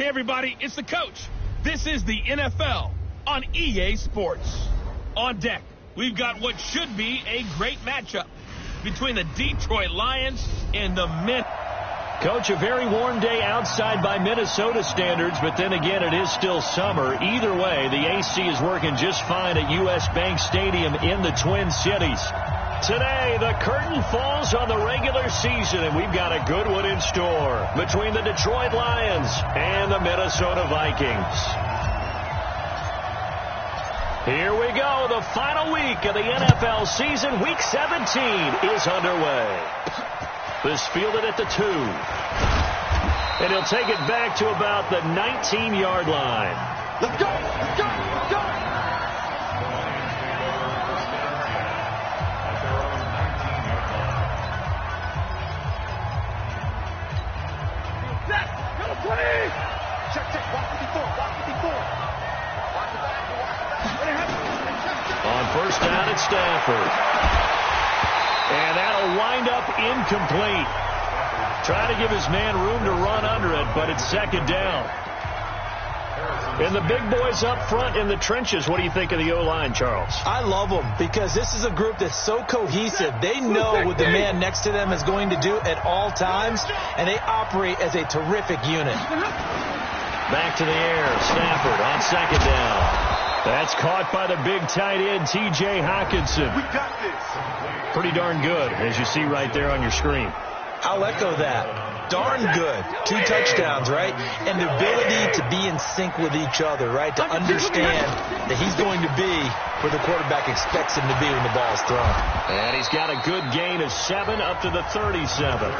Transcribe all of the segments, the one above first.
Hey, everybody, it's the coach. This is the NFL on EA Sports. On deck, we've got what should be a great matchup between the Detroit Lions and the Coach, a very warm day outside by Minnesota standards, but then again, it is still summer. Either way, the AC is working just fine at U.S. Bank Stadium in the Twin Cities. Today, the curtain falls on the regular season, and we've got a good one in store between the Detroit Lions and the Minnesota Vikings. Here we go. The final week of the NFL season. Week 17 is underway. This fielded at the 2. And he'll take it back to about the 19-yard line. Let's go! Let's go! Let's go! Check, walk 54, walk 54. Watch the back, on first down at Stafford. And that'll wind up incomplete. Try to give his man room to run under it, but it's second down. And the big boys up front in the trenches, what do you think of the O-line, Charles? I love them because this is a group that's so cohesive. They know what the man next to them is going to do at all times, and they operate as a terrific unit. Back to the air. Stafford on second down. That's caught by the big tight end, TJ Hockenson. We got this. Pretty darn good, as you see right there on your screen. I'll echo that. Darn good. 2 touchdowns, right? And the ability to be in sync with each other, right? To understand that he's going to be where the quarterback expects him to be when the ball is thrown. And he's got a good gain of 7 up to the 37.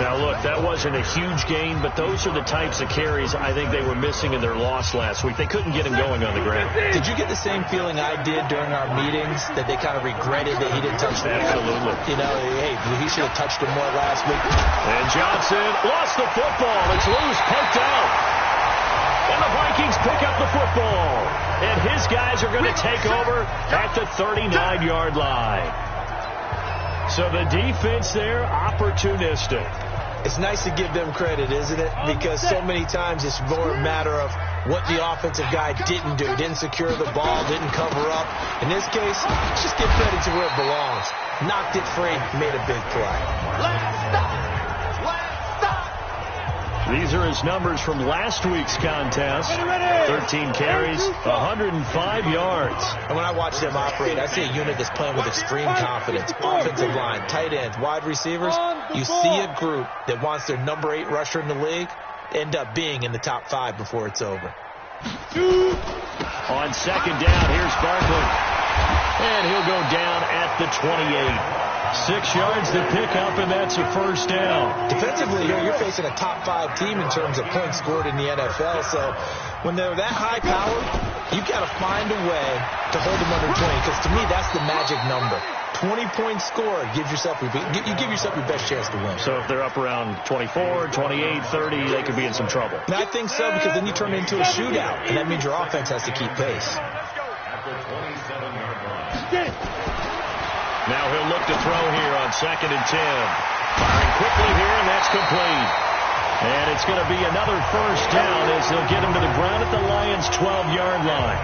Now, look, that wasn't a huge gain, but those are the types of carries I think they were missing in their loss last week. They couldn't get him going on the ground. Did you get the same feeling I did during our meetings, that they kind of regretted that he didn't touch the ball? Absolutely. You know, hey, he should have touched him more last week. And Johnson lost the football. It's loose, poked out. And the Vikings pick up the football. And his guys are going to take over at the 39-yard line. So the defense there, opportunistic. It's nice to give them credit, isn't it? Because so many times it's more a matter of what the offensive guy didn't do. Didn't secure the ball, didn't cover up. In this case, just give credit to where it belongs. Knocked it free, made a big play. Last stop. These are his numbers from last week's contest. 13 carries, 105 yards. And when I watch them operate, I see a unit that's playing with extreme confidence. Offensive line, tight ends, wide receivers. You see a group that wants their number 8 rusher in the league end up being in the top 5 before it's over. On second down, here's Barkley. And he'll go down at the 28. 6 yards to pick up, and that's a first down. Defensively, you're facing a top 5 team in terms of points scored in the NFL. So when they're that high powered, you've got to find a way to hold them under 20. Because to me, that's the magic number. 20 points scored gives yourself you give yourself your best chance to win. So if they're up around 24, 28, 30, they could be in some trouble. And I think so, because then you turn it into a shootout, and that means your offense has to keep pace. Now he'll look to throw here on second and 10. Firing quickly here, and that's complete. And it's going to be another first down as they'll get him to the ground at the Lions' 12-yard line.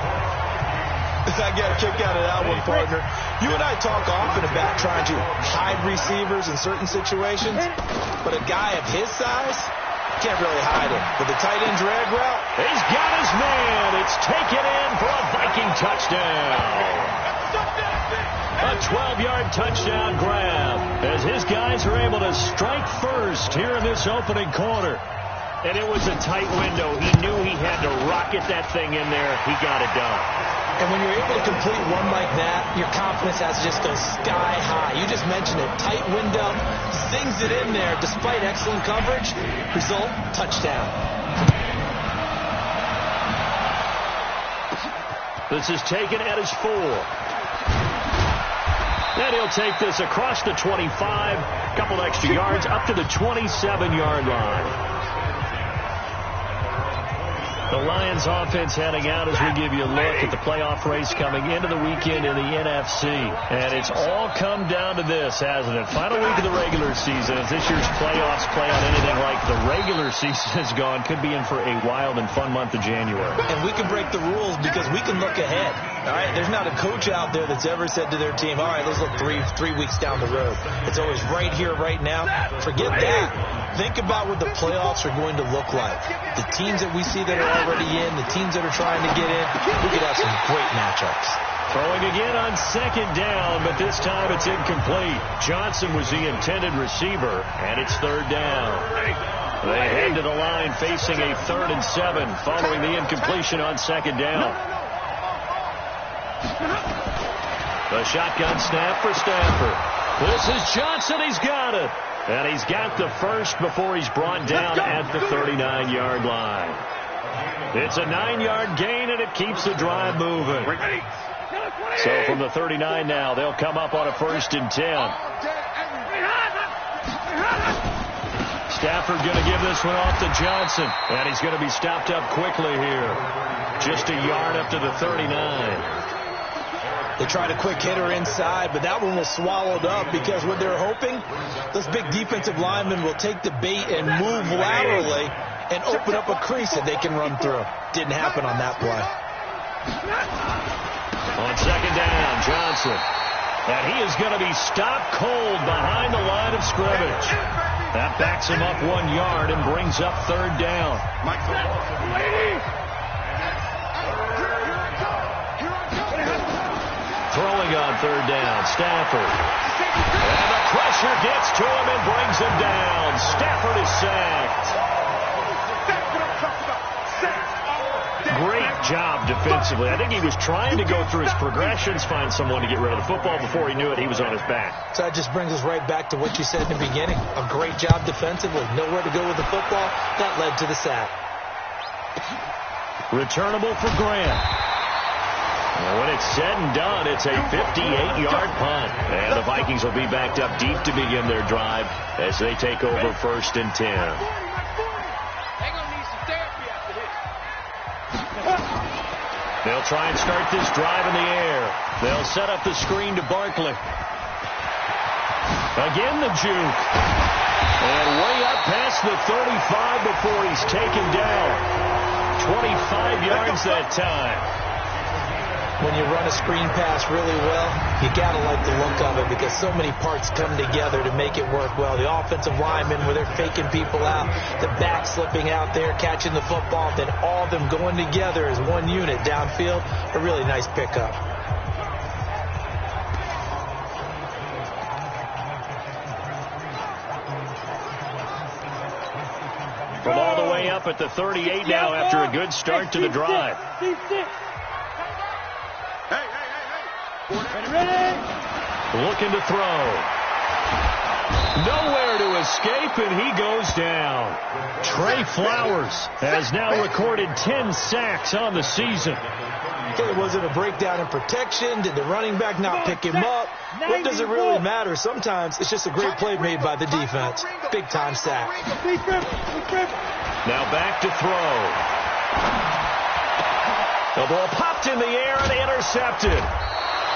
I got a kick out of that one, partner. You and I talk often about trying to hide receivers in certain situations, but a guy of his size can't really hide him. But the tight end drag route, he's got his man. It's taken in for a Viking touchdown. A 12-yard touchdown grab as his guys are able to strike first here in this opening quarter. And it was a tight window. He knew he had to rocket that thing in there. He got it done. And when you're able to complete one like that, your confidence has to just go sky high. You just mentioned it. Tight window, sings it in there despite excellent coverage. Result, touchdown. This is taken at his 4. And he'll take this across the 25, a couple extra yards, up to the 27-yard line. The Lions offense heading out as we give you a look at the playoff race coming into the weekend in the NFC. And it's all come down to this, hasn't it? Final week of the regular season. As this year's playoffs play out anything like the regular season has gone, could be in for a wild and fun month of January. And we can break the rules because we can look ahead. All right, there's not a coach out there that's ever said to their team, all right, let's look three weeks down the road. It's always right here, right now. Forget that. Think about what the playoffs are going to look like. The teams that we see that are already in, the teams that are trying to get in, we could have some great matchups. Throwing again on second down, but this time it's incomplete. Johnson was the intended receiver, and it's third down. They head to the line facing a 3rd and 7 following the incompletion on second down. The shotgun snap for Stafford. This is Johnson. He's got it. And he's got the first before he's brought down at the 39-yard line. It's a 9-yard gain, and it keeps the drive moving. So from the 39 now, they'll come up on a 1st and 10. Stafford going to give this one off to Johnson. And he's going to be stopped up quickly here. Just a yard up to the 39. They tried a quick hitter inside, but that one was swallowed up because what they're hoping, those big defensive linemen will take the bait and move laterally and open up a crease that they can run through. Didn't happen on that play. On second down, Johnson. And he is going to be stopped cold behind the line of scrimmage. That backs him up 1 yard and brings up 3rd down. Throwing on 3rd down, Stafford. And the pressure gets to him and brings him down. Stafford is sacked. Great job defensively. I think he was trying to go through his progressions, find someone to get rid of the football. Before he knew it, he was on his back. So that just brings us right back to what you said in the beginning. A great job defensively. Nowhere to go with the football. That led to the sack. Returnable for Grant. And when it's said and done, it's a 58-yard punt. And the Vikings will be backed up deep to begin their drive as they take over 1st and 10. They'll try and start this drive in the air. They'll set up the screen to Barkley. Again the juke. And way up past the 35 before he's taken down. 25 yards that time. When you run a screen pass really well, you got to like the look of it because so many parts come together to make it work well. The offensive linemen, where they're faking people out, the back slipping out there, catching the football, then all of them going together as one unit downfield. A really nice pickup. From all the way up at the 38 now after a good start to the drive. Looking to throw. Nowhere to escape, and he goes down. Trey Flowers has now recorded 10 sacks on the season. Okay, was it a breakdown in protection? Did the running back not pick him up? What does it really matter? Sometimes it's just a great play made by the defense. Big-time sack. Now back to throw. The ball popped in the air and intercepted.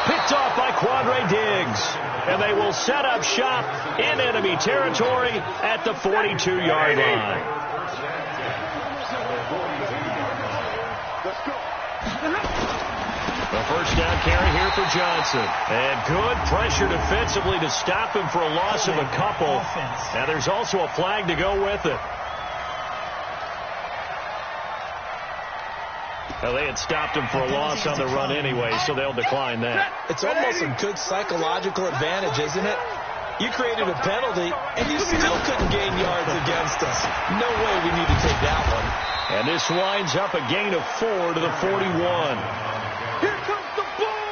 Picked off by Quandre Diggs. And they will set up shop in enemy territory at the 42-yard line. The first down carry here for Johnson. And good pressure defensively to stop him for a loss of a couple. And there's also a flag to go with it. Well, they had stopped him for a loss on the run anyway, so they'll decline that. It's almost a good psychological advantage, isn't it? You created a penalty, and you still couldn't gain yards against us. No way we need to take that one. And this winds up a gain of 4 to the 41. Here comes the ball.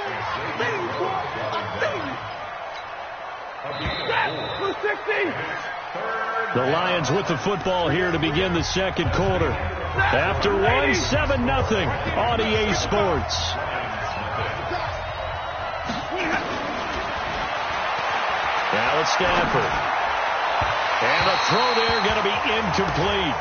The Lions with the football here to begin the second quarter. After one, 7-0 on EA Sports. Now it's Stafford. And the throw there going to be incomplete.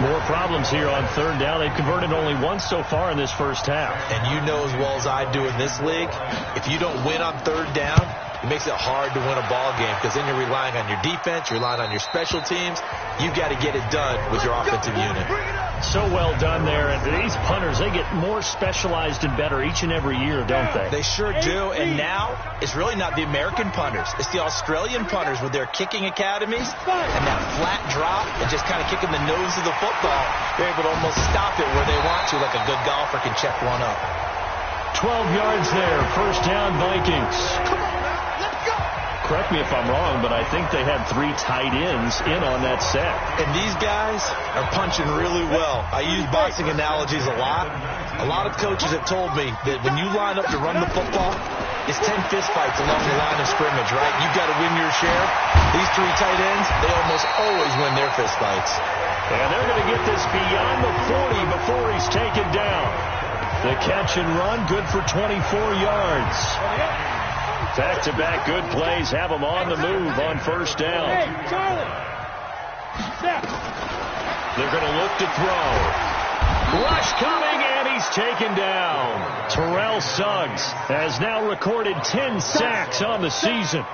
More problems here on third down. They've converted only once so far in this first half. And you know as well as I do in this league, if you don't win on third down, it makes it hard to win a ball game because then you're relying on your defense, you're relying on your special teams. You've got to get it done with your offensive unit. So well done there. And these punters, they get more specialized and better each and every year, don't they? They sure do. And now it's really not the American punters. It's the Australian punters with their kicking academies and that flat drop and just kind of kicking the nose of the football. They're able to almost stop it where they want to, like a good golfer can check one up. 12 yards there. First down, Vikings. Correct me if I'm wrong, but I think they had 3 tight ends in on that set. And these guys are punching really well. I use boxing analogies a lot. A lot of coaches have told me that when you line up to run the football, it's 10 fist fights along the line of scrimmage, right? You've got to win your share. These 3 tight ends, they almost always win their fist fights. And they're going to get this beyond the 40 before he's taken down. The catch and run, good for 24 yards. Back-to-back good plays have them on the move on first down. Hey, Charlie. Step. They're going to look to throw. Rush coming, and he's taken down. Terrell Suggs has now recorded 10 sacks on the season.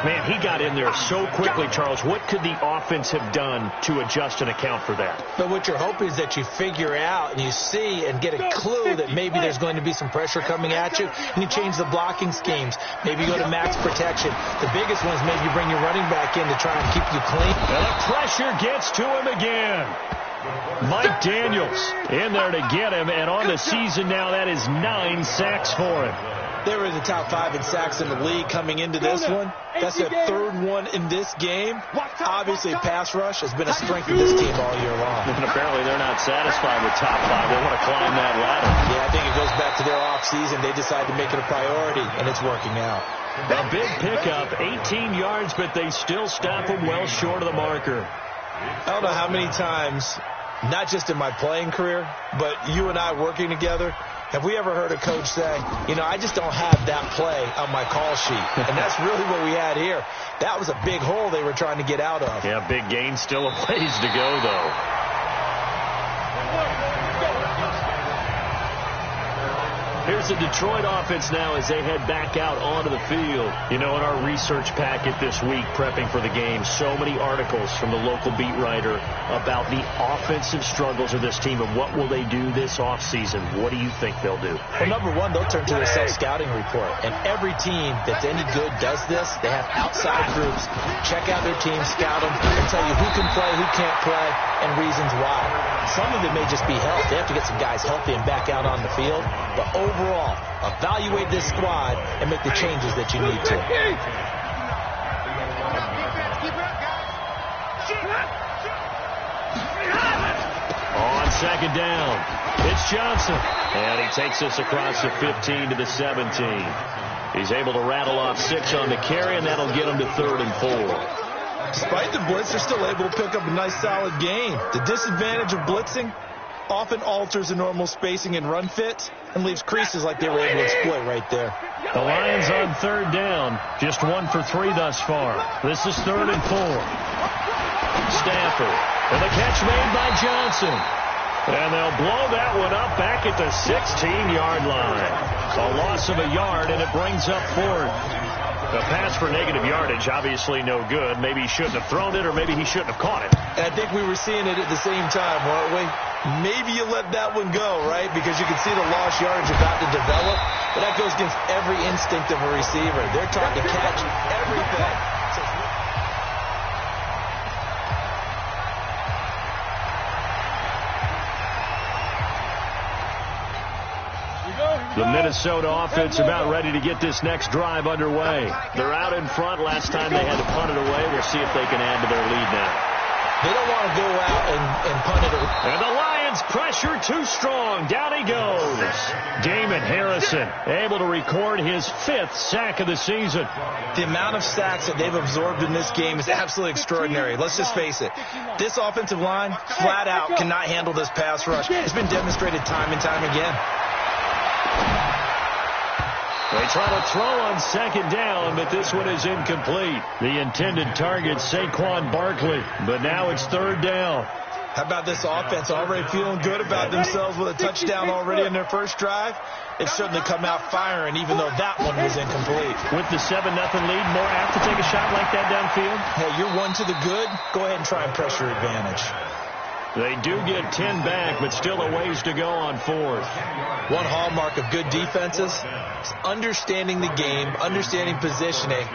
Man, he got in there so quickly, Charles. What could the offense have done to adjust and account for that? But what you're hoping is that you figure out and you see and get a clue that maybe there's going to be some pressure coming at you, and you change the blocking schemes. Maybe you go to max protection. The biggest one is maybe you bring your running back in to try and keep you clean. And the pressure gets to him again. Mike Daniels in there to get him, and on the season now, that is 9 sacks for him. They were in the top 5 in sacks in the league coming into this one. That's their 3rd one in this game. Obviously, pass rush has been a strength of this team all year long. And apparently they're not satisfied with top 5. They want to climb that ladder. Yeah, I think it goes back to their offseason. They decided to make it a priority, and it's working out. A big pickup, 18 yards, but they still stop him well short of the marker. I don't know how many times, not just in my playing career, but you and I working together, have we ever heard a coach say, you know, I just don't have that play on my call sheet. And that's really what we had here. That was a big hole they were trying to get out of. Yeah, big gain, still a ways to go, though. Here's the Detroit offense now as they head back out onto the field. You know, in our research packet this week, prepping for the game, so many articles from the local beat writer about the offensive struggles of this team and what will they do this offseason. What do you think they'll do? Well, number one, they'll turn to their self-scouting report. And every team that's any good does this. They have outside groups. Check out their team, scout them, and tell you who can play, who can't play, and reasons why. Some of it may just be health. They have to get some guys healthy and back out on the field. But overall, evaluate this squad and make the changes that you need to. On second down, it's Johnson. And he takes us across the 15 to the 17. He's able to rattle off 6 on the carry, and that'll get him to 3rd and 4. Despite the blitz, they're still able to pick up a nice, solid gain. The disadvantage of blitzing often alters the normal spacing and run fits and leaves creases like they were able to exploit right there. The Lions on 3rd down, just 1 for 3 thus far. This is 3rd and 4. Stafford, and the catch made by Johnson. And they'll blow that one up back at the 16-yard line. A loss of a yard, and it brings up 4th. The pass for negative yardage, obviously no good. Maybe he shouldn't have thrown it, or maybe he shouldn't have caught it. And I think we were seeing it at the same time, weren't we? Maybe you let that one go, right? Because you can see the lost yardage about to develop. But that goes against every instinct of a receiver. They're trying to catch everything. The Minnesota offense about ready to get this next drive underway. They're out in front. Last time they had to punt it away. We'll see if they can add to their lead now. They don't want to go out and punt it away. And the Lions pressure too strong. Down he goes. Damon Harrison able to record his 5th sack of the season. The amount of sacks that they've absorbed in this game is absolutely extraordinary. Let's just face it. This offensive line, flat out, cannot handle this pass rush. It's been demonstrated time and time again. They try to throw on 2nd down, but this one is incomplete. The intended target, Saquon Barkley, but now it's 3rd down. How about this offense already feeling good about themselves with a touchdown already in their first drive? It's certainly come out firing, even though that one was incomplete. With the 7-0 lead, more apt to take a shot like that downfield? Hey, you're one to the good. Go ahead and try and press your advantage. They do get 10 back, but still a ways to go on fourth. One hallmark of good defenses is understanding the game, understanding positioning,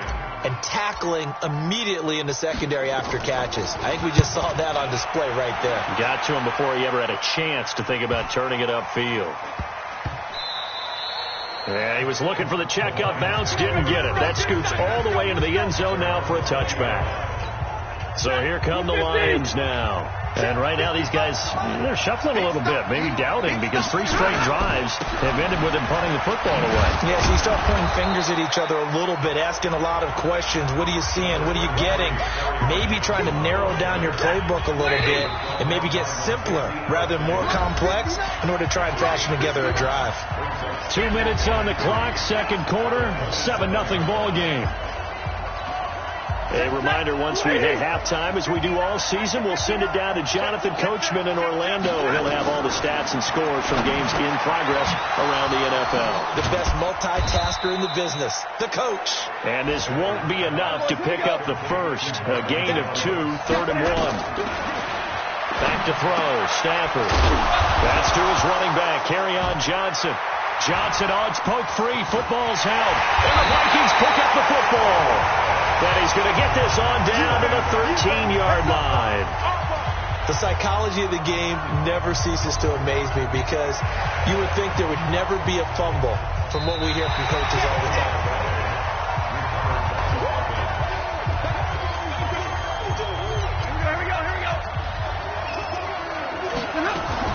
and tackling immediately in the secondary after catches. I think we just saw that on display right there. Got to him before he ever had a chance to think about turning it upfield. Yeah, he was looking for the checkup bounce, didn't get it. That scoots all the way into the end zone now for a touchback. So here come the Lions now. And right now these guys, they're shuffling a little bit, maybe doubting, because 3 straight drives have ended with them punting the football away. Yeah, so you start pointing fingers at each other a little bit, asking a lot of questions. What are you seeing? What are you getting? Maybe trying to narrow down your playbook a little bit and maybe get simpler rather than more complex in order to try and fashion together a drive. 2 minutes on the clock, second quarter, 7-0 ball game. A reminder, once we hit halftime, as we do all season, we'll send it down to Jonathan Coachman in Orlando. He'll have all the stats and scores from games in progress around the NFL. The best multitasker in the business, the coach. And this won't be enough to pick up the first. A gain of 2, 3rd and 1. Back to throw, Stafford. That's to his running back, Kerryon Johnson. Johnson odds poke free, football's held. And the Vikings pick up the football. But he's going to get this on down to the 13-yard line. The psychology of the game never ceases to amaze me, because you would think there would never be a fumble from what we hear from coaches all the time.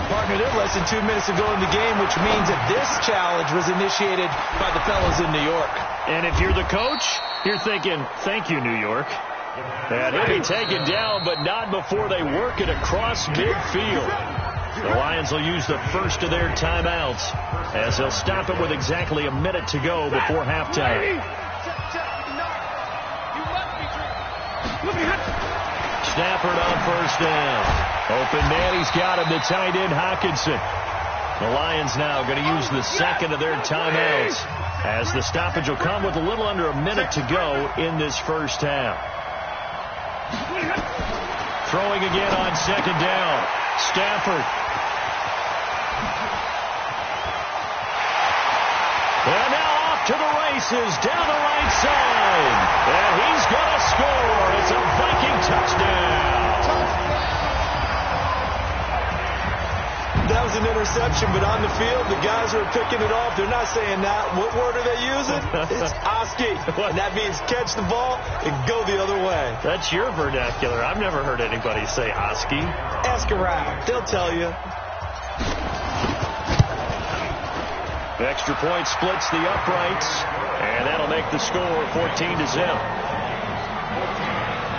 Partner, they're less than 2 minutes to go in the game, which means that this challenge was initiated by the fellas in New York. And if you're the coach, you're thinking, thank you, New York. And he'll be taken down, but not before they work it across midfield. The Lions will use the first of their timeouts, as they'll stop it with exactly a minute to go before halftime. Stafford on first down. Open man, he's got him, the tight end Hockenson. The Lions now going to use the second of their timeouts, as the stoppage will come with a little under a minute to go in this first half. Throwing again on second down. Stafford. And now off to the races down the right side. And he's going to score. It's a Viking touchdown. That was an interception, but on the field, the guys who are picking it off, they're not saying that. What word are they using? It's Oski. And that means catch the ball and go the other way. That's your vernacular. I've never heard anybody say Oski. Ask around. They'll tell you. The extra point splits the uprights, and that'll make the score 14-0.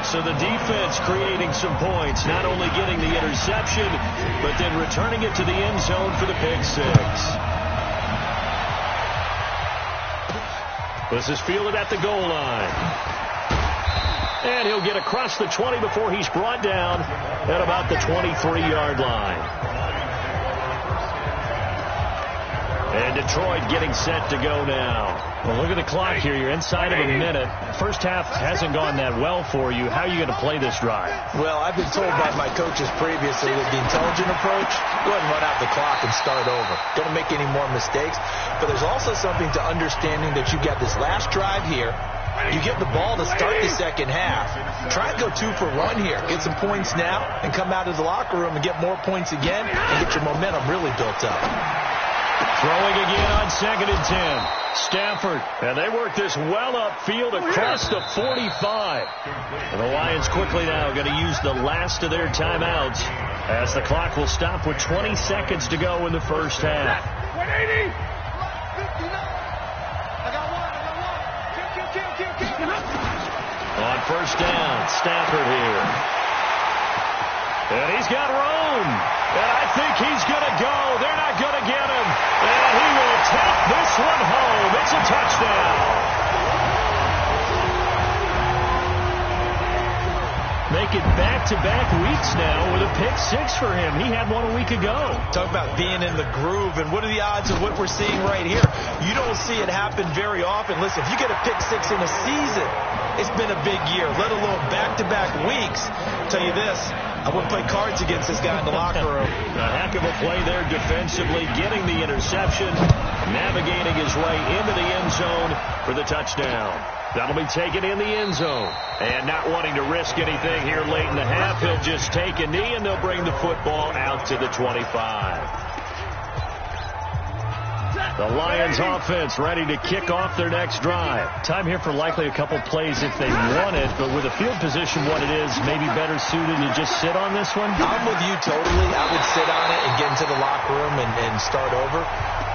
So the defense creating some points, not only getting the interception, but then returning it to the end zone for the pick six. This is fielded at the goal line. And he'll get across the 20 before he's brought down at about the 23-yard line. And Detroit getting set to go now. Well, look at the clock here. You're inside of a minute. First half hasn't gone that well for you. How are you going to play this drive? Well, I've been told by my coaches previously that the intelligent approach, go ahead and run out the clock and start over. Don't make any more mistakes. But there's also something to understanding that you got this last drive here. You get the ball to start the second half. Try and go 2 for 1 here. Get some points now and come out of the locker room and get more points again and get your momentum really built up. Throwing again on 2nd and 10. Stafford. And they work this well upfield across the 45. And the Lions quickly now going to use the last of their timeouts, as the clock will stop with 20 seconds to go in the first half. 180. On first down, Stafford here. And he's got room. And I think he's going to go. They're not going to get him. And he will take this one home. It's a touchdown. Make it back back-to-back weeks now with a pick six for him. He had one a week ago. Talk about being in the groove, and what are the odds of what we're seeing right here? You don't see it happen very often. Listen, if you get a pick six in a season, it's been a big year, let alone back-to-back weeks. I'll tell you this, I wouldn't play cards against this guy in the locker room. A heck of a play there defensively, getting the interception, navigating his way into the end zone for the touchdown. That'll be taken in the end zone. And not wanting to risk anything here late in the half, he'll just take a knee, and they'll bring the football out to the 25. The Lions offense ready to kick off their next drive. Time here for likely a couple plays if they want it, but with the field position what it is, maybe better suited to just sit on this one? I'm with you totally. I would sit on it and get into the locker room and start over.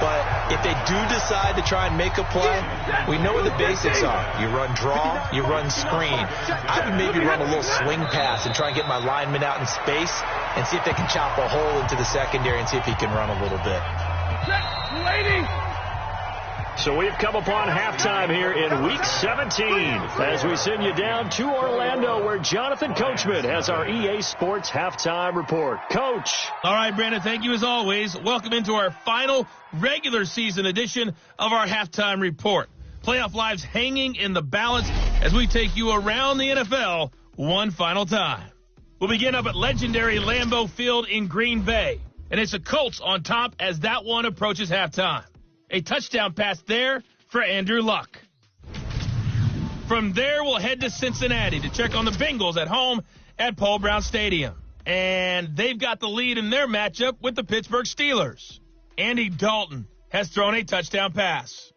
But if they do decide to try and make a play, we know what the basics are. You run draw, you run screen. I would maybe run a little swing pass and try and get my lineman out in space and see if they can chop a hole into the secondary and see if he can run a little bit. So we've come upon halftime here in Week 17 as we send you down to Orlando where Jonathan Coachman has our EA Sports Halftime Report. Coach. All right, Brandon, thank you as always. Welcome into our final regular season edition of our Halftime Report. Playoff lives hanging in the balance as we take you around the NFL one final time. We'll begin up at legendary Lambeau Field in Green Bay. And it's the Colts on top as that one approaches halftime. A touchdown pass there for Andrew Luck. From there, we'll head to Cincinnati to check on the Bengals at home at Paul Brown Stadium. And they've got the lead in their matchup with the Pittsburgh Steelers. Andy Dalton has thrown a touchdown pass.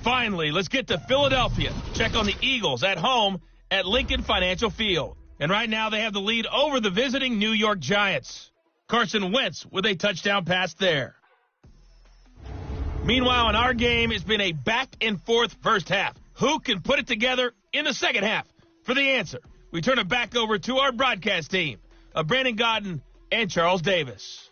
Finally, let's get to Philadelphia. Check on the Eagles at home at Lincoln Financial Field. And right now, they have the lead over the visiting New York Giants. Carson Wentz with a touchdown pass there. Meanwhile, in our game, it's been a back-and-forth first half. Who can put it together in the second half? For the answer, we turn it back over to our broadcast team of Brandon Godden and Charles Davis.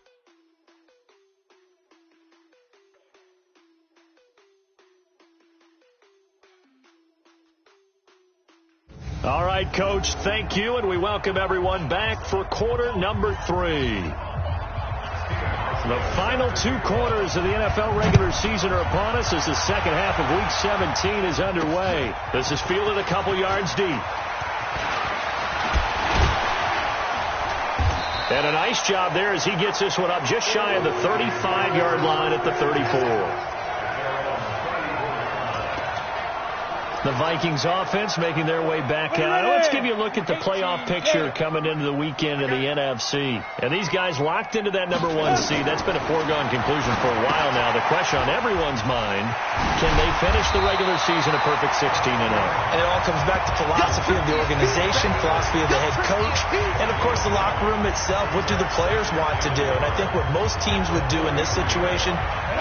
All right, Coach, thank you, and we welcome everyone back for quarter number 3. The final 2 quarters of the NFL regular season are upon us as the second half of Week 17 is underway. This is fielded a couple yards deep. And a nice job there as he gets this one up just shy of the 35-yard line at the 34. The Vikings offense making their way back out. Let's give you a look at the playoff picture coming into the weekend in the NFC. And these guys locked into that number 1 seed. That's been a foregone conclusion for a while now. The question on everyone's mind, can they finish the regular season a perfect 16-0? And it all comes back to philosophy of the organization, philosophy of the head coach, and, of course, the locker room itself. What do the players want to do? And I think what most teams would do in this situation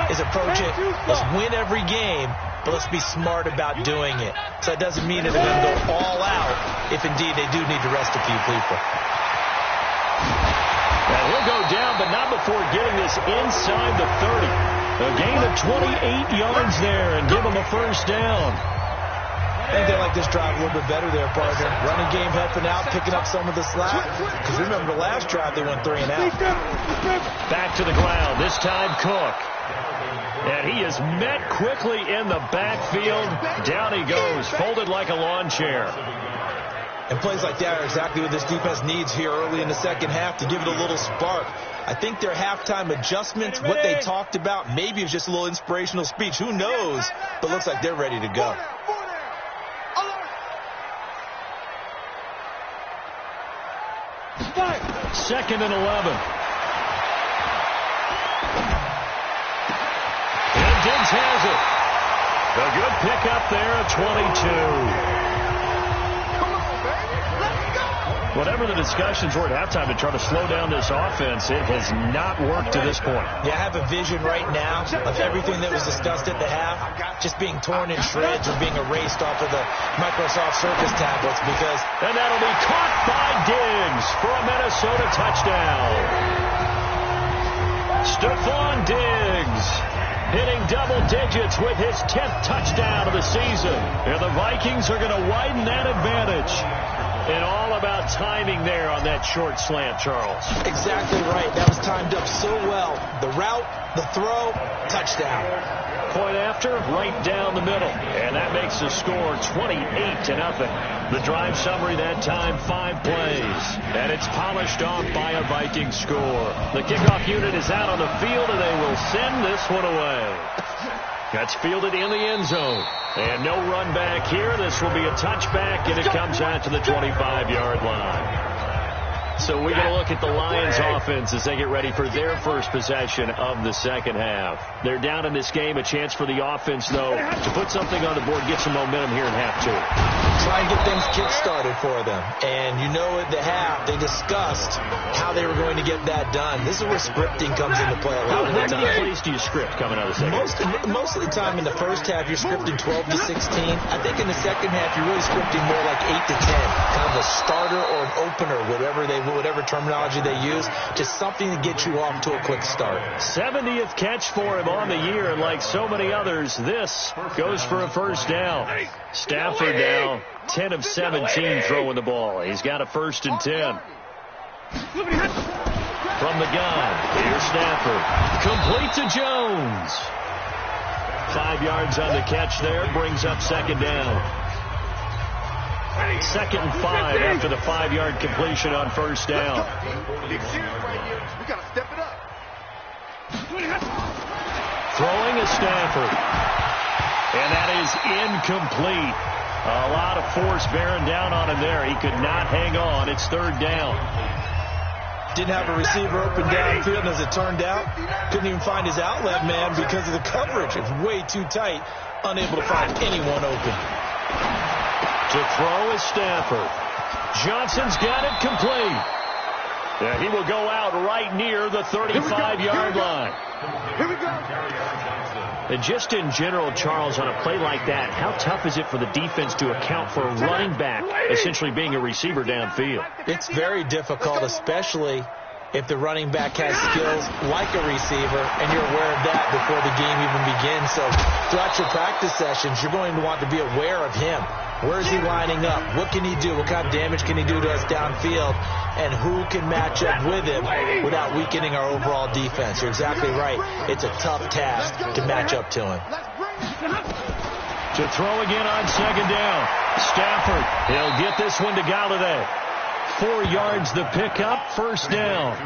is approach it, let's win every game, but let's be smart about doing it. So it doesn't mean that they're going to go all out if indeed they do need to rest a few people. And he'll go down, but not before getting this inside the 30. A gain of 28 yards there and give them a first down. I think they like this drive a little bit better there, partner. Running game helping out, picking up some of the slack. Because remember, the last drive they went 3 and out. Back to the ground, this time Cook. And he is met quickly in the backfield. Down he goes, folded like a lawn chair. And plays like that are exactly what this defense needs here early in the second half to give it a little spark. I think their halftime adjustments, what they talked about, maybe it's just a little inspirational speech. Who knows? But looks like they're ready to go. Second and 11. Diggs has it. A good pickup there at 22. Whatever the discussions were at halftime to try to slow down this offense, it has not worked to this point. Yeah, I have a vision right now of everything that was discussed at the half just being torn in shreds or being erased off of the Microsoft Surface tablets because... And that'll be caught by Diggs for a Minnesota touchdown. Stephon Diggs hitting double digits with his 10th touchdown of the season. And the Vikings are going to widen that advantage. And all about timing there on that short slant, Charles. Exactly right. That was timed up so well. The route, the throw, touchdown. Point after, right down the middle. And that makes the score 28-0. The drive summary that time, 5 plays. And it's polished off by a Viking score. The kickoff unit is out on the field, and they will send this one away. That's fielded in the end zone. And no run back here. This will be a touchback, and it comes out to the 25-yard line. So we're going to look at the Lions offense as they get ready for their first possession of the second half. They're down in this game. A chance for the offense, though, to put something on the board, get some momentum here in half two. Try and get things kick-started for them. And you know at the half, they discussed how they were going to get that done. This is where scripting comes into play a lot of the time. How many plays do you script coming out of the second half? Most of the time in the first half, you're scripting 12 to 16. I think in the second half, you're really scripting more like 8 to 10. Kind of a starter or an opener, whatever terminology they use, just something to get you off to a quick start. 70th catch for him on the year, and like so many others, this goes for a first down. Stafford now 10 of 17 throwing the ball. He's got a 1st and 10. From the gun, here's Stafford. Complete to Jones. 5 yards on the catch there, brings up second down. 2nd and 5 after the 5-yard completion on first down. We got to step it up. Throwing is Stafford. And that is incomplete. A lot of force bearing down on him there. He could not hang on. It's 3rd down. Didn't have a receiver open downfield, and as it turned out, couldn't even find his outlet man because of the coverage. It's way too tight, unable to find anyone open. To throw is Stafford. Johnson's got it complete. Yeah, he will go out right near the 35-yard line. Here we go. And just in general, Charles, on a play like that, how tough is it for the defense to account for a running back essentially being a receiver downfield? It's very difficult, especially if the running back has skills like a receiver, and you're aware of that before the game even begins. So throughout your practice sessions, you're going to want to be aware of him. Where is he lining up? What can he do? What kind of damage can he do to us downfield? And who can match up with him without weakening our overall defense? You're exactly right. It's a tough task to match up to him. To throw again on second down. Stafford, he'll get this one to Galladay. 4 yards the pickup, first down.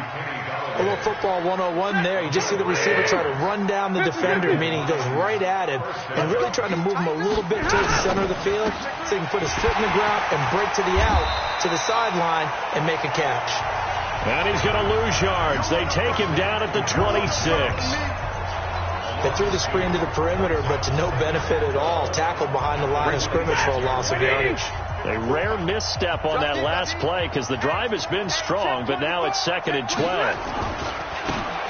A little football 101 there. You just see the receiver try to run down the defender, meaning he goes right at him and really trying to move him a little bit towards the center of the field so he can put his foot in the ground and break to the out, to the sideline, and make a catch. And he's going to lose yards. They take him down at the 26. They threw the screen to the perimeter, but to no benefit at all. Tackled behind the line of scrimmage for a loss of yardage. A rare misstep on that last play because the drive has been strong, but now it's 2nd and 12.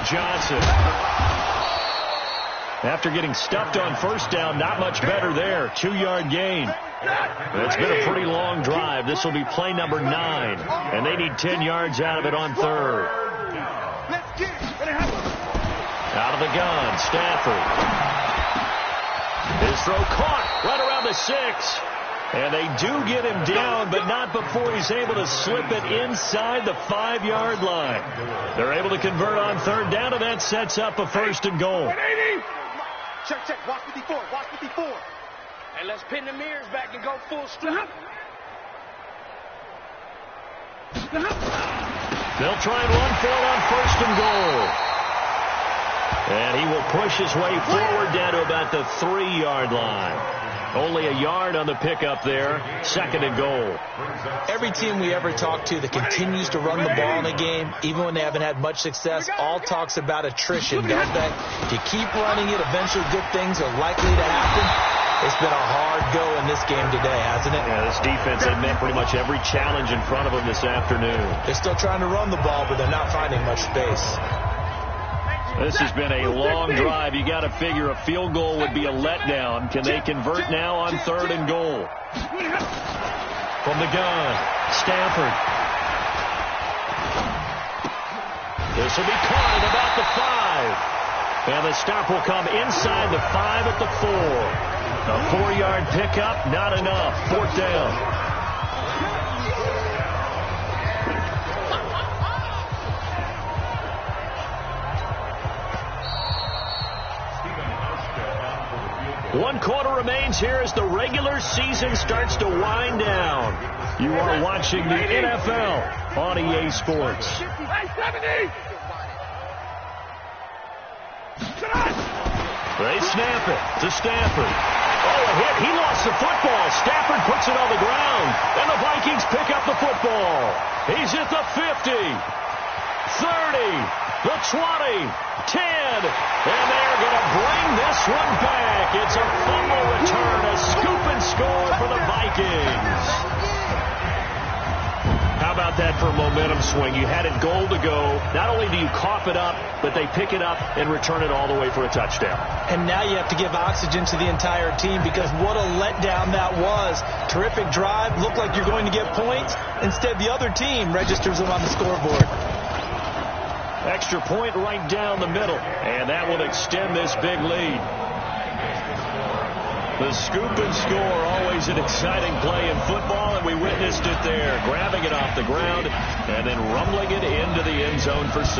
Johnson. After getting stuffed on first down, not much better there. 2-yard gain. It's been a pretty long drive. This will be play number 9, and they need 10 yards out of it on 3rd. Out of the gun, Stafford. His throw caught right around the 6. And they do get him down, but not before he's able to slip it inside the 5-yard line. They're able to convert on 3rd down, and that sets up a 1st and goal. Check. Watch 54. And let's pin the mirrors back and go full strap. They'll try and run for it on 1st and goal. And he will push his way forward down to about the 3-yard line. Only a yard on the pickup there. 2nd and goal. Every team we ever talk to that continues to run the ball in a game, even when they haven't had much success, all talks about attrition, don't they? If you keep running it, eventually good things are likely to happen. It's been a hard go in this game today, hasn't it? Yeah, this defense had met pretty much every challenge in front of them this afternoon. They're still trying to run the ball, but they're not finding much space. This has been a long drive. You got to figure a field goal would be a letdown. Can they convert now on 3rd and goal? From the gun, Stafford. This will be caught at about the 5. And the stop will come inside the 5 at the 4. A 4-yard pickup, not enough. 4th down. 1 quarter remains here as the regular season starts to wind down. You are watching the NFL on EA Sports. They snap it to Stafford. Oh, a hit. He lost the football. Stafford puts it on the ground, and the Vikings pick up the football. He's at the 50, 30, the 20, 10, and they're going to bring this one back. It's a fumble return, a scoop and score for the Vikings. How about that for a momentum swing? You had it goal to go. Not only do you cough it up, but they pick it up and return it all the way for a touchdown. And now you have to give oxygen to the entire team because what a letdown that was. Terrific drive. Looked like you're going to get points. Instead, the other team registers them on the scoreboard. Extra point right down the middle, and that will extend this big lead. The scoop and score, always an exciting play in football, and we witnessed it there. Grabbing it off the ground and then rumbling it into the end zone for 6.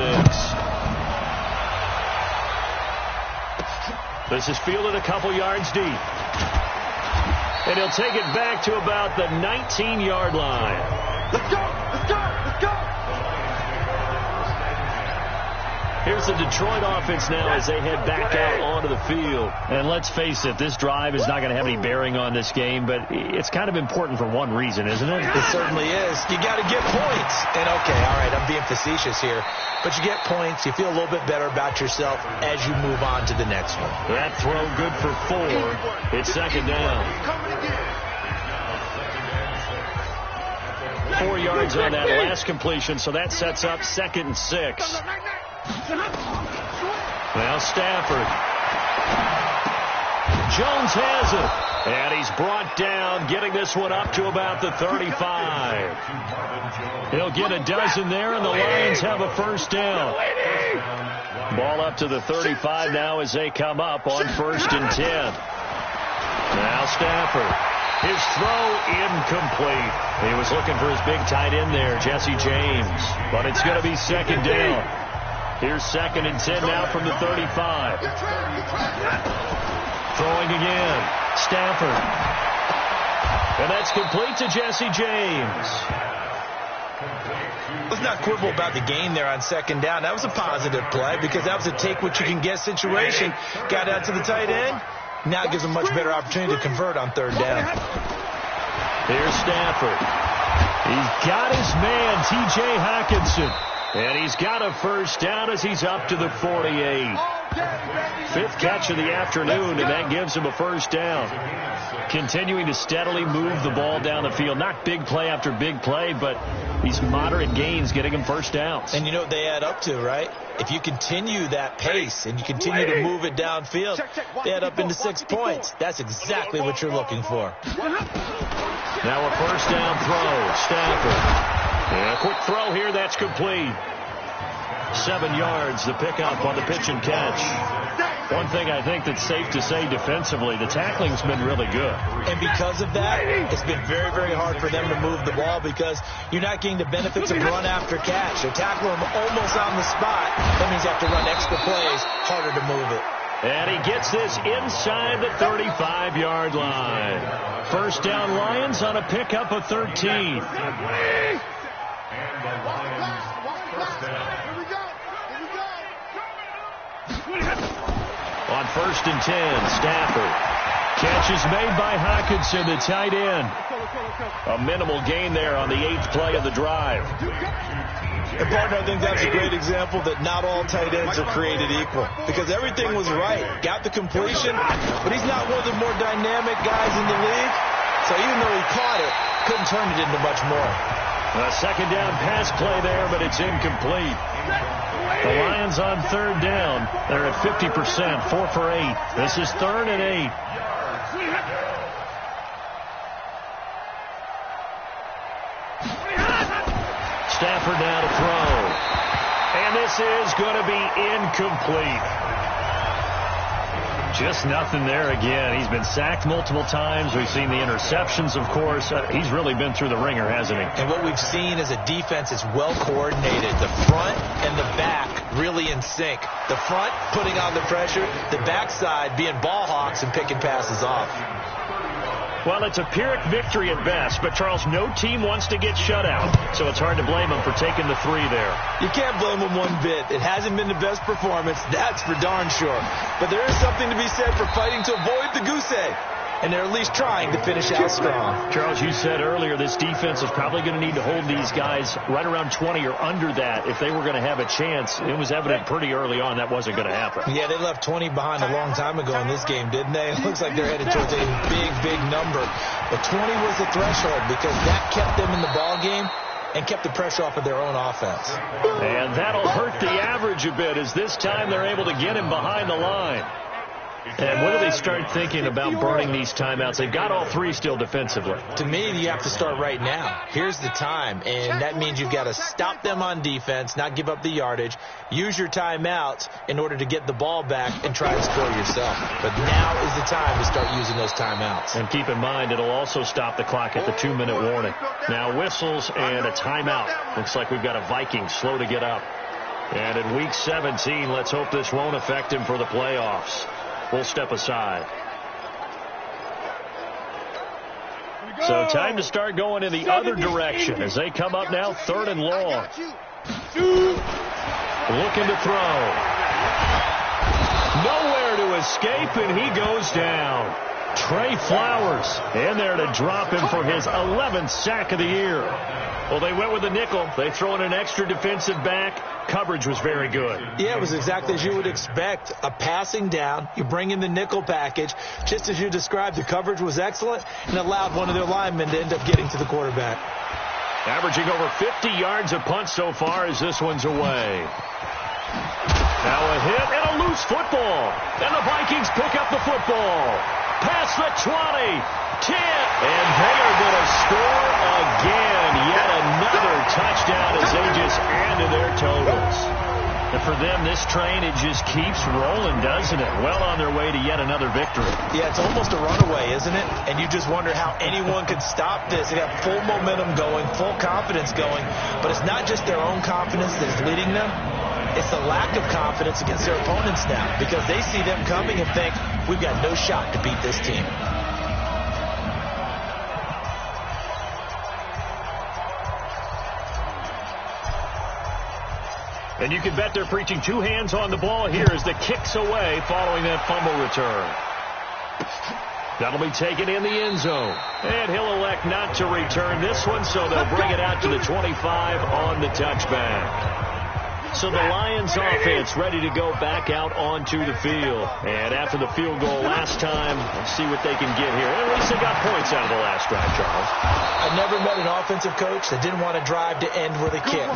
This is fielded a couple yards deep. And he'll take it back to about the 19-yard line. Let's go! Let's go! Let's go! Here's the Detroit offense now as they head back out onto the field. And let's face it, this drive is not going to have any bearing on this game, but it's kind of important for one reason, isn't it? It certainly is. You got to get points. And, okay, all right, I'm being facetious here. But you get points, you feel a little bit better about yourself as you move on to the next one. That throw good for 4. It's second down. 4 yards on that last completion, so that sets up 2nd and 6. Now Stafford. Jones has it. And he's brought down, getting this one up to about the 35. He'll get a dozen there, and the Lions have a first down. Ball up to the 35 now as they come up on 1st and 10. Now Stafford. His throw incomplete. He was looking for his big tight end there, Jesse James. But it's going to be second down. Here's 2nd and 10 now from the 35. Throwing again. Stafford. And that's complete to Jesse James. Let's not quibble about the gain there on 2nd down. That was a positive play because that was a take-what-you-can-get situation. Got out to the tight end. Now it gives a much better opportunity to convert on 3rd down. Here's Stafford. He's got his man, TJ Hawkinson. And he's got a first down as he's up to the 48. 5th catch of the afternoon, and that gives him a first down. Continuing to steadily move the ball down the field. Not big play after big play, but these moderate gains getting him first downs. And you know what they add up to, right? If you continue that pace and you continue to move it downfield, they add up into 6 points. That's exactly what you're looking for. Now a first down throw. Stafford. And a quick throw here, that's complete. 7 yards, the pickup on the pitch and catch. One thing I think that's safe to say defensively, the tackling's been really good. And because of that, it's been very, very hard for them to move the ball because you're not getting the benefits of run after catch. They tackle them almost on the spot. That means you have to run extra plays, harder to move it. And he gets this inside the 35-yard line. First down Lions on a pickup of 13. On 1st and 10, Stafford. Catch is made by Hawkinson, the tight end. A minimal gain there on the 8th play of the drive. And partner, I think that's a great example that not all tight ends are created equal. Because everything was right. Got the completion, but he's not one of the more dynamic guys in the league. So even though he caught it, couldn't turn it into much more. A second down pass play there, but it's incomplete. The Lions on 3rd down. They're at 50%, 4 for 8. This is 3rd and 8. Stafford now to throw. And this is going to be incomplete. Just nothing there again. He's been sacked multiple times. We've seen the interceptions, of course. He's really been through the ringer, hasn't he? And what we've seen is a defense that's well coordinated. The front and the back really in sync. The front putting on the pressure, the backside being ball hawks and picking passes off. Well, it's a Pyrrhic victory at best, but, Charles, no team wants to get shut out, so it's hard to blame them for taking the 3 there. You can't blame them one bit. It hasn't been the best performance, that's for darn sure. But there is something to be said for fighting to avoid the goose egg, and they're at least trying to finish out strong. Charles, you said earlier this defense is probably going to need to hold these guys right around 20 or under that if they were going to have a chance. It was evident pretty early on that wasn't going to happen. Yeah, they left 20 behind a long time ago in this game, didn't they? It looks like they're headed towards a big, big number. But 20 was the threshold because that kept them in the ball game and kept the pressure off of their own offense. And that'll hurt the average a bit as this time they're able to get him behind the line. And when do they start thinking about burning these timeouts? They've got all 3 still defensively. To me, you have to start right now. Here's the time, and that means you've got to stop them on defense, not give up the yardage, use your timeouts in order to get the ball back and try and score yourself. But now is the time to start using those timeouts. And keep in mind, it'll also stop the clock at the 2-minute warning. Now whistles and a timeout. Looks like we've got a Viking slow to get up. And in Week 17, let's hope this won't affect him for the playoffs. We'll step aside. So time to start going in the other direction as they come up now 3rd and long. Looking to throw. Nowhere to escape, and he goes down. Trey Flowers in there to drop him for his 11th sack of the year. Well, they went with the nickel. They throw in an extra defensive back. Coverage was very good. Yeah, it was exactly as you would expect. A passing down. You bring in the nickel package. Just as you described, the coverage was excellent and allowed one of their linemen to end up getting to the quarterback. Averaging over 50 yards a punt so far as this one's away. Now a hit and a loose football. And the Vikings pick up the football. Past the 20, 10, and they are going to score again. Yet another touchdown as they just add to their totals. And for them, this train, it just keeps rolling, doesn't it? Well on their way to yet another victory. Yeah, it's almost a runaway, isn't it? And you just wonder how anyone could stop this. They got full momentum going, full confidence going. But it's not just their own confidence that's leading them. It's the lack of confidence against their opponents now because they see them coming and think, we've got no shot to beat this team. And you can bet they're preaching 2 hands on the ball here as the kick's away following that fumble return. That'll be taken in the end zone. And he'll elect not to return this one, so they'll bring it out to the 25 on the touchback. So the Lions offense ready to go back out onto the field. And after the field goal last time, let's see what they can get here. At least they got points out of the last drive, Charles. I've never met an offensive coach that didn't want to drive to end with a kick.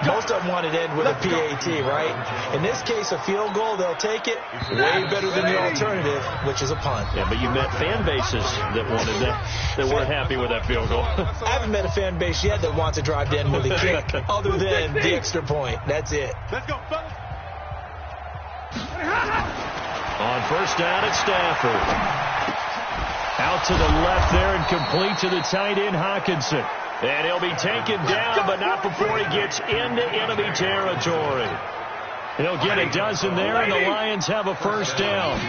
Most of them wanted to end with a PAT, right? In this case, a field goal, they'll take it. Way better than the alternative, which is a punt. Yeah, but you met fan bases that wanted that, that weren't happy with that field goal. I haven't met a fan base yet that wants to drive to end with a kick other than the extra point. That's it. Let's go, fellas. On first down at Stafford. Out to the left there and complete to the tight end Hawkinson. And he'll be taken down, but not before he gets into enemy territory. He'll get a dozen there, and the Lions have a first down.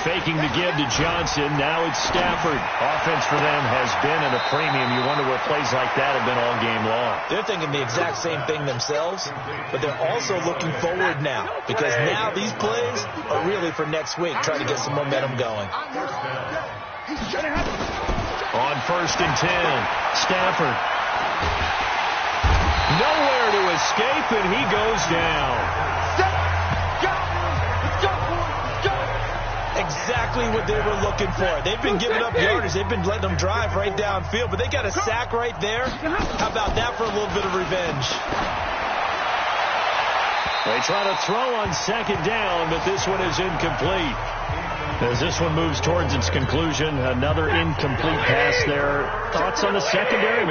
Faking to give to Johnson. Now it's Stafford. Offense for them has been at a premium. You wonder where plays like that have been all game long. They're thinking the exact same thing themselves, but they're also looking forward now because now these plays are really for next week, trying to get some momentum going. On first and 10, Stafford. Nowhere to escape, and he goes down. Exactly what they were looking for. They've been giving up yardage. They've been letting them drive right downfield, but they got a sack right there. How about that for a little bit of revenge? They try to throw on second down, but this one is incomplete. As this one moves towards its conclusion, another incomplete pass there. Thoughts on the secondary?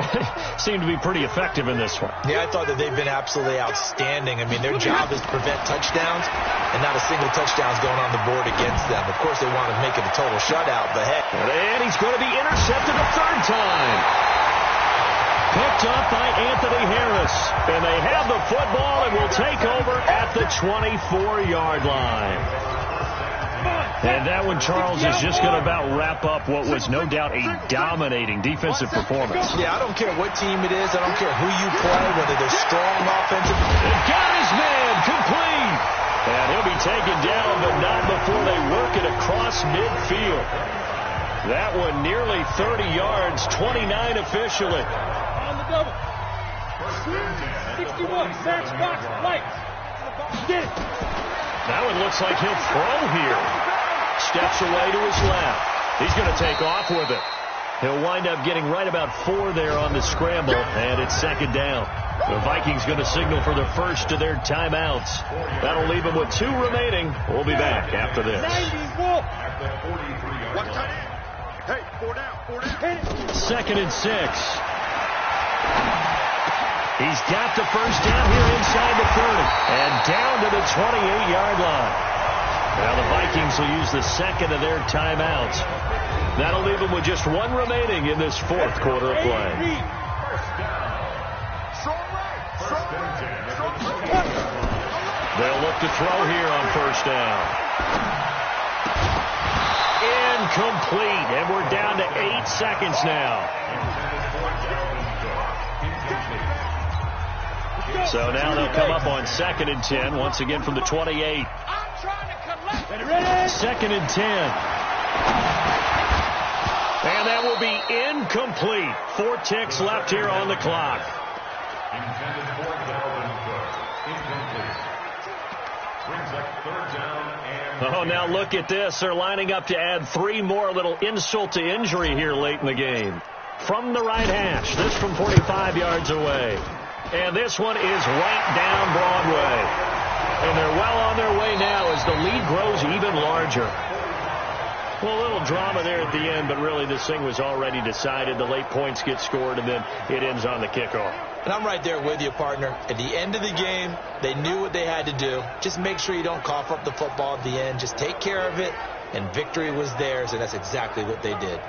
Seem to be pretty effective in this one. Yeah, I thought that they've been absolutely outstanding. I mean, their job is to prevent touchdowns, and not a single touchdown's going on the board against them. Of course, they want to make it a total shutout, but hey. And he's going to be intercepted a third time. Picked up by Anthony Harris. And they have the football and will take over at the 24-yard line. And that one, Charles, is just going to about wrap up what was no doubt a dominating defensive performance. Yeah, I don't care what team it is. I don't care who you play, whether they're strong offensive. They've got his man complete. And he'll be taken down, but not before they work it across midfield. That one nearly 30 yards, 29 officially. On the double. 61, max box, lights. Get it. That one looks like he'll throw here. Steps away to his left. He's going to take off with it. He'll wind up getting right about 4 there on the scramble, and it's second down. The Vikings going to signal for the first of their timeouts. That'll leave them with 2 remaining. We'll be back after this. 90, Wolf. Hey, 4 down. Second and 6. He's got the first down here inside the 30 and down to the 28-yard line. Now the Vikings will use the second of their timeouts. That'll leave them with just 1 remaining in this fourth quarter of play. They'll look to throw here on first down. Incomplete, and we're down to 8 seconds now. So now they'll come up on 2nd and 10, once again from the 28. Second and 10. And that will be incomplete. 4 ticks left here on the clock. Oh, now look at this. They're lining up to add 3 more, a little insult to injury here late in the game. From the right hash, this from 45 yards away. And this one is right down Broadway. And they're well on their way now as the lead grows even larger. Well, a little drama there at the end, but really this thing was already decided. The late points get scored, and then it ends on the kickoff. And I'm right there with you, partner. At the end of the game, they knew what they had to do. Just make sure you don't cough up the football at the end. Just take care of it, and victory was theirs, and that's exactly what they did.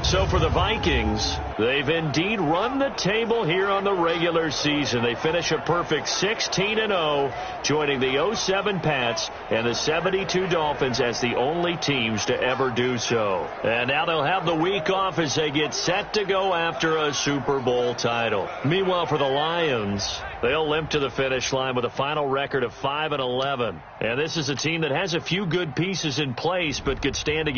So for the Vikings, they've indeed run the table here on the regular season. They finish a perfect 16-0, joining the 07 Pats and the 72 Dolphins as the only teams to ever do so. And now they'll have the week off as they get set to go after a Super Bowl title. Meanwhile, for the Lions, they'll limp to the finish line with a final record of 5-11. And this is a team that has a few good pieces in place, but could stand against